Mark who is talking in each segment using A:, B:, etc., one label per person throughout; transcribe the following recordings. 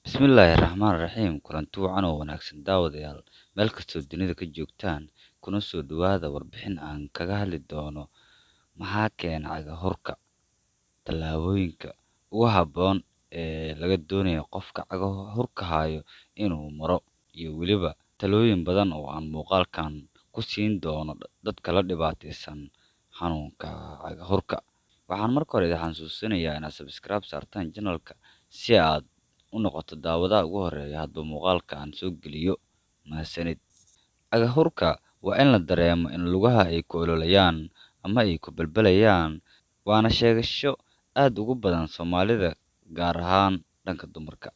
A: Bismillahirrahmanirrahiim. Kulanti wacan oo wanaagsan daawadayaal meel kastoo dunida ka joogtaan kuna soo dhawaada warbixin aan kaga hadli doono maxaa keena cagahurka, tallaabooyinka ugu habboon ee laga doonayo qofka cagahurka hayo inuu maro, iyo weliba talooyin badan oo aan muuqaalkan ku siin doono dadka la dhibaataysan xanuunka cagahurka. Waxaan marka hore idin xasuusinayaa inaad subscribe saartaan channelka si aad u noqoto daawadaha ugu horeeya hadduu muuqaalka aan soo geliyo. Mahadsanid. Cagahurka waa in la dareemo in lugaha ay ku ololayaan ama ay ku balbalayaan, waana sheegasho aad ugu badan Soomaalida, gaar ahaan dhanka dumarka.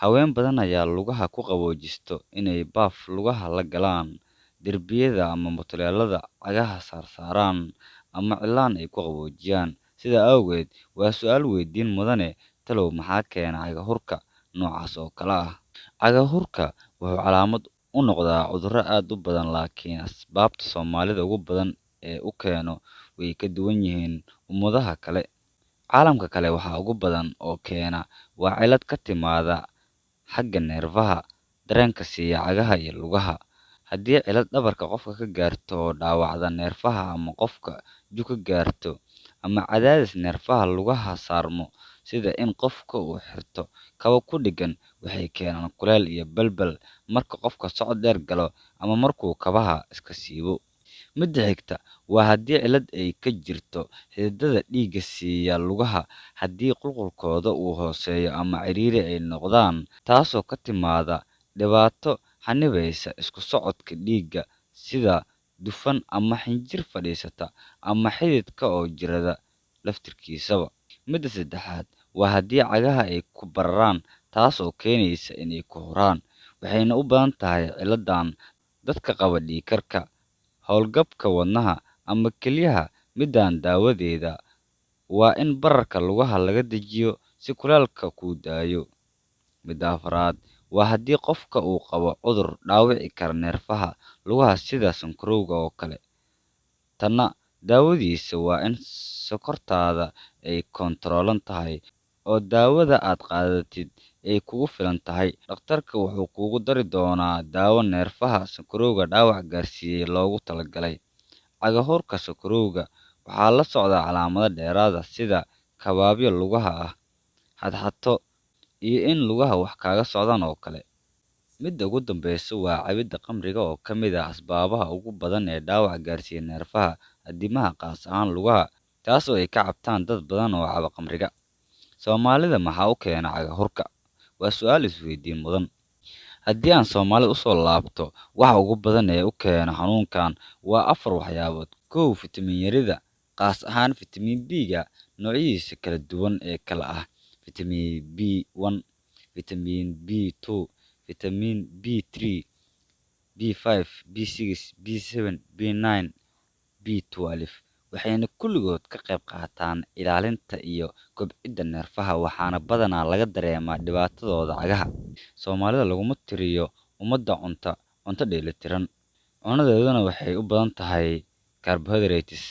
A: Haween badan ayaa lugaha ku qaboojisto inay baaf lugaha la galaan, derbiyada ama mutuleelada cagaha saaraan, ama cilaan ay ku qaboojiyaan. Sidaa awgeed, waa su'aal weydiin mudane, talow maxaa keena cagahurka noocaas oo kale ah? Cagahurka wuxuu calaamad u noqdaa cudurro aad u badan, laakiin asbaabta Soomaalida ugu badan ee uu keeno way ka duwan yihiin ummadaha kale. Caalamka kale waxa ugu badan oo keena waa cillad ka timaada xagga neerfaha, dareenka siiya cagaha iyo lugaha. Haddii cillad dhabarka qofka ka gaarto oo dhaawacda neerfaha, ama qofka jug ka gaarto, ama cadaadis neerfaha lugaha saarmo, sida in qofka uu xirto kabo ku dheggan, waxay keenaan kuleyl iyo balbal marka qofka socod dheer galo ama markuu kabaha iska siibo. Midda xigta waa haddii cillad ay ka jirto xididdada dhiigga siiya lugaha, haddii qulqulkooda uu hooseeyo ama ciriiri ay noqdaan, taasoo ka timaada dhibaato xannibaysa isku socodka dhiigga, sida dufan ama xinjir fadhiisata, ama xididka oo jirrada laftirkiisaba. Midda saddexaad waa haddii cagaha ay ku bararaan, taasoo keenaysa inay ku huraan, waxayna u badan tahay cilladan dadka qaba dhiig karka, hawlgabka wadnaha, ama kelyaha. Midaan daawadeeda waa in bararka lugaha laga dejiyo si kulaylka kuu daayo. Midda afraad waa haddii qofka uu qabo cudur dhaawici kara neerfaha lugaha sida sonkorowga oo kale. Tanna daawadiisa waa in sokortaada ay koontaroolan tahay oo daawada aad qaadatid ay kugu filan tahay. Dhakhtarka wuxuu kugu dari doonaa daawo neerfaha sonkorowga dhaawac gaarsiiyey loogu talagalay. Cagahurka sonkorowga waxaa la socda calaamado dheeraad ah sida kabaabyo lugaha ah, xadxato, iyo in lugaha wax kaga socdaan oo kale. Midda ugu dambeysa waa cabidda khamriga oo ka mid ah asbaabaha ugu badan ee dhaawac gaarsiiya neerfaha addimada, qaas ahaan lugaha, taasoo ay ka cabtaan dad badan oo caba khamriga. Soomaalida maxaa u keena cagahurka? Waa su'aal isweydiin mudan. Haddii aan Soomaalida usoo laabto, waxa ugu badan ee u keena xanuunkan waa 4 waxyaabood. 1. Fitamiin yarida, qaas ahaan fitamiin B-ga noocyadiisa kala duwan ee kala ah fitamiin B1, fitamiin B2, fitamiin B3, B5, B6, B7, B9, B12, waxayna kulligood ka qayb qaataan ilaalinta iyo kobcidda neerfaha, waxaana badanaa laga dareemaa dhibaatadooda cagaha. Soomaalida laguma tiriyo ummadda cunto dheellitiran. Cunadeeduna waxay u badan tahay carbohydrates,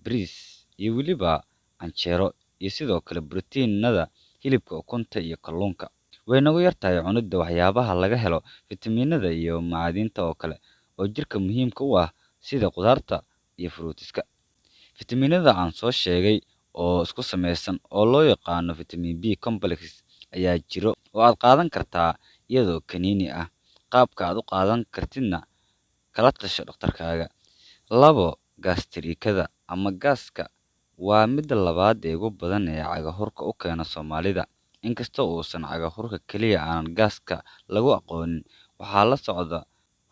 A: bariis, iyo weliba canjeero, iyo sidoo kale borotiinada hilibka, ukunta, iyo kalluunka. Way nagu yar tahay cunidda waxyaabaha laga helo fitamiinada iyo macdanta oo kale oo jirka muhiimka u ah, sida khudaarta iyo fruutiska. Fitamiinada aan soo sheegay oo isku samaysan oo loo yaqaano vitamin B complex ayaa jiro oo aad qaadan kartaa iyadoo kaniini ah. Qaabka aad u qaadan kartidna kala tasho dhakhtarkaaga. 2. Gaastarikada ama gaaska waa midda labaad ee ugu badan ee cagahurka u keena Soomaalida. Inkastoo uusan cagahurka keliya aanan gaaska lagu aqoonin, waxaa la socda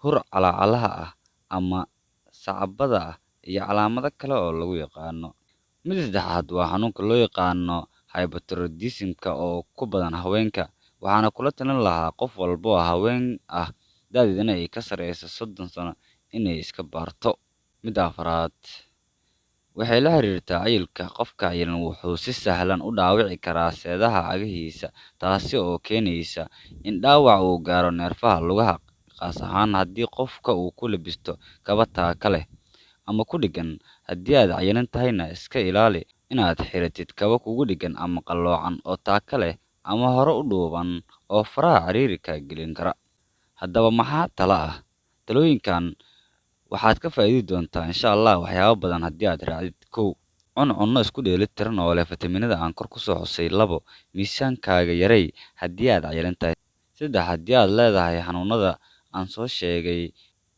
A: hur calaacalaha ah ama sacabada ah iyo calaamado kale oo lagu yaqaano. Midda saddexaad waa xanuunka loo yaqaano hypothyroidism-ka oo ku badan haweenka, waxaana kula talin lahaa qof walba oo haween ah da'deeduna ay ka sarreyso 30 sano inay iska baarto. Midda afraad waxay la xiriirtaa cayilka. Qofka cayilan wuxuu si sahlan u dhaawici karaa seedaha cagihiisa, taasi oo keenaysa in dhaawac uu gaaro neerfaha lugaha, qaas ahaan haddii qofka uu ku labisto kaba taaka leh ama ku dheggan. Haddii aad cayilan tahayna, iska ilaali inaad xiratid kabo kugu dheggan ama qalloocan oo taaka leh, ama hore u dhuuban oo faraha ciriiri ka gelin kara. Haddaba maxaa talo ah? Talooyinkan waxaad ka faa'iidi doontaa insha Allah waxyaabo badan haddii aad raacdid. 1. Cunno isku dheelitiran oo leh fitamiinada aan kor ku soo xusay. 2. Miisaankaaga yarey haddii aad cayilan tahay. 3. Haddii aad leedahay xanuunada aan soo sheegay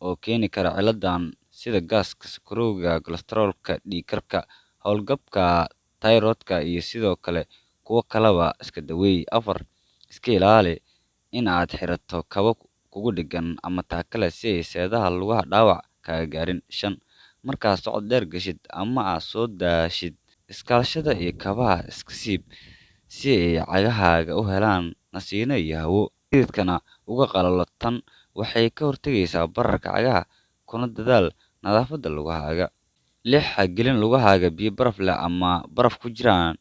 A: oo keeni kara ciladan sida gaaska, sonkorowga, kolestaroolka, dhiig karka, hawlgabka tayroodka iyo sidoo kale kuwo kaleba iska daweey. 4. Iska ilaali in aad xirato kabo kugu dheggan ama taakale si ay seedaha lugaha dhaawac kaaga gaarin. 5. Markaad socod dheer gashid ama aad soo daashid, iskaashada iyo kabaha iska siib si ay cagahaaga u helaan nasiino iyo hawo. Xididkana uga qalalo. Tan waxay ka hortagaysaa bararka cagaha, kuna dadaal nadaafadda lugahaaga. 6. Ha gelin lugahaaga biyo baraf leh ama baraf ku jiraan,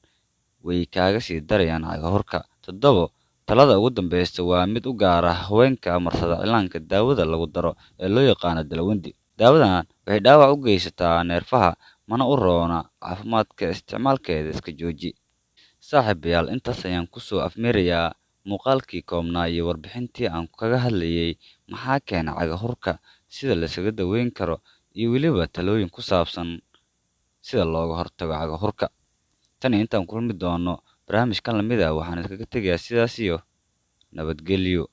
A: way kaaga sii darayaan cagahorka. 7. Talada ugu dambeysa waa mid u gaar ah haweenka marsada cilaanka daawada lagu daro ee loo yaqaan Dalawandi. Daawadan waxay dhaawac u geysataa neerfaha, mana u roona caafimaadka. Isticmaalkeeda iska jooji. Saaxiibayaal, intaas ayaan ku soo afmeerayaa muuqaalkii koobnaa iyo warbixintii aan kaga hadlayay maxaa keena cagahorka, sida la isaga daweyn karo, iyo weliba talooyin ku saabsan sida looga hortago cagahorka. Tan iyo intaan kulmi doono barnaamijkan lamid ah, waxaan iskaga tegayaa sidaas iyo nabadgelyo.